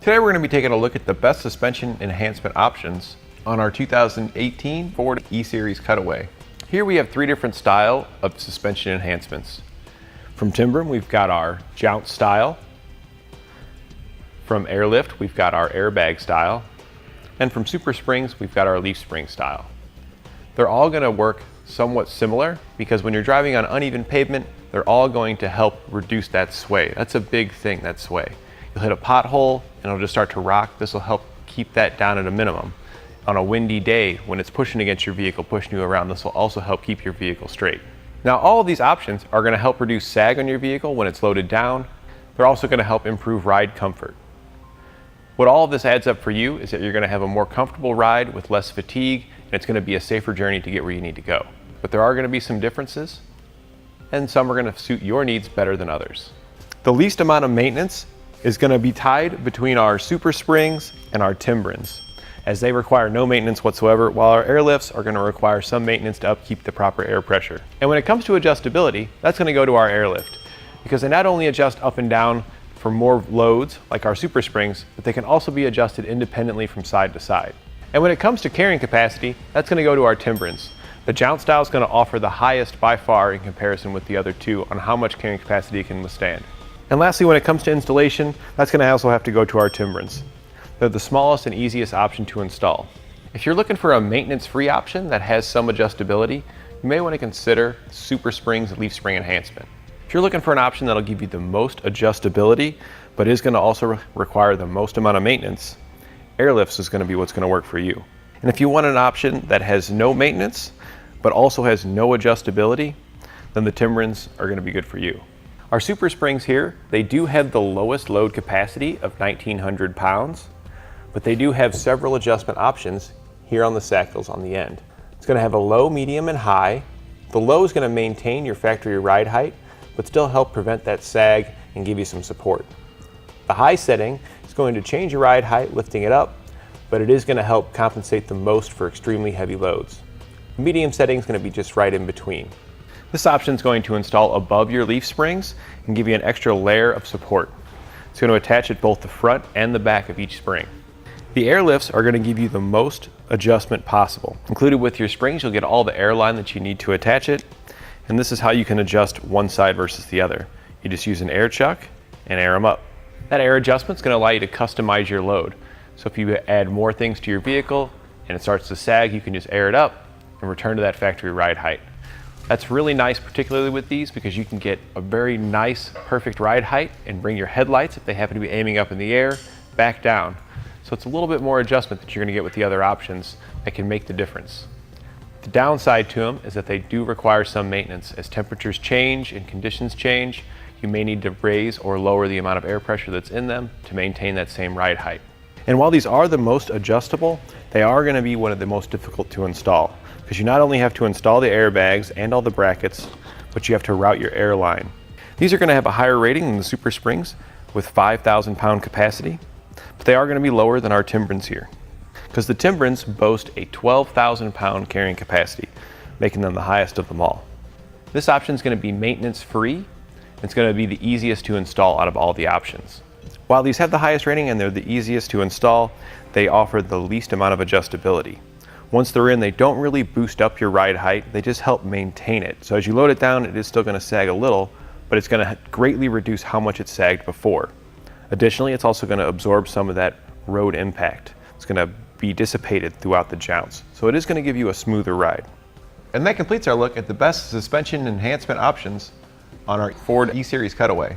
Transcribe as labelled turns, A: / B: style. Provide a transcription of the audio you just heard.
A: Today we're going to be taking a look at the best suspension enhancement options on our 2018 Ford E-Series Cutaway. Here we have three different styles of suspension enhancements. From Timbren, we've got our Jounce-Style. From Airlift, we've got our airbag style. And from SuperSprings, we've got our leaf spring style. They're all going to work somewhat similar because when you're driving on uneven pavement, they're all going to help reduce that sway. That's a big thing, that sway. You'll hit a pothole and it'll just start to rock. This will help keep that down at a minimum. On a windy day, when it's pushing against your vehicle, pushing you around, this will also help keep your vehicle straight. Now, all of these options are going to help reduce sag on your vehicle when it's loaded down. They're also going to help improve ride comfort. What all of this adds up for you is that you're going to have a more comfortable ride with less fatigue, and it's going to be a safer journey to get where you need to go. But there are going to be some differences, and some are going to suit your needs better than others. The least amount of maintenance is going to be tied between our SuperSprings and our Timbrens, as they require no maintenance whatsoever, while our airlifts are going to require some maintenance to upkeep the proper air pressure. And when it comes to adjustability, that's going to go to our airlift, because they not only adjust up and down for more loads like our SuperSprings, but they can also be adjusted independently from side to side. And when it comes to carrying capacity, that's going to go to our Timbrens. The Jounce-Style is going to offer the highest by far in comparison with the other two on how much carrying capacity it can withstand. And lastly, when it comes to installation, that's going to also have to go to our Timbrens. They're the smallest and easiest option to install. If you're looking for a maintenance-free option that has some adjustability, you may want to consider SuperSprings leaf spring enhancement. If you're looking for an option that'll give you the most adjustability, but is going to also require the most amount of maintenance, airlifts is going to be what's going to work for you. And if you want an option that has no maintenance, but also has no adjustability, then the Timbrens are going to be good for you. Our SuperSprings here, they do have the lowest load capacity of 1,900 pounds, but they do have several adjustment options here on the saddles on the end. It's going to have a low, medium, and high. The low is going to maintain your factory ride height, but still help prevent that sag and give you some support. The high setting is going to change your ride height, lifting it up, but it is going to help compensate the most for extremely heavy loads. The medium setting is going to be just right in between. This option is going to install above your leaf springs and give you an extra layer of support. It's going to attach at both the front and the back of each spring. The airlifts are going to give you the most adjustment possible. Included with your springs, you'll get all the air line that you need to attach it, and this is how you can adjust one side versus the other. You just use an air chuck and air them up. That air adjustment is going to allow you to customize your load. So if you add more things to your vehicle and it starts to sag, you can just air it up and return to that factory ride height. That's really nice, particularly with these, because you can get a very nice, perfect ride height and bring your headlights, if they happen to be aiming up in the air, back down. So it's a little bit more adjustment that you're going to get with the other options that can make the difference. The downside to them is that they do require some maintenance. As temperatures change and conditions change, you may need to raise or lower the amount of air pressure that's in them to maintain that same ride height. And while these are the most adjustable, they are going to be one of the most difficult to install, because you not only have to install the airbags and all the brackets, but you have to route your air line. These are going to have a higher rating than the SuperSprings with 5,000 pound capacity, but they are going to be lower than our Timbrens here, because the Timbrens boast a 12,000 pound carrying capacity, making them the highest of them all. This option is going to be maintenance free. It's going to be the easiest to install out of all the options. While these have the highest rating and they're the easiest to install, they offer the least amount of adjustability. Once they're in, they don't really boost up your ride height, they just help maintain it. So as you load it down, it is still going to sag a little, but it's going to greatly reduce how much it sagged before. Additionally, it's also going to absorb some of that road impact. It's going to be dissipated throughout the jounce. So it is going to give you a smoother ride. And that completes our look at the best suspension enhancement options on our Ford E-Series Cutaway.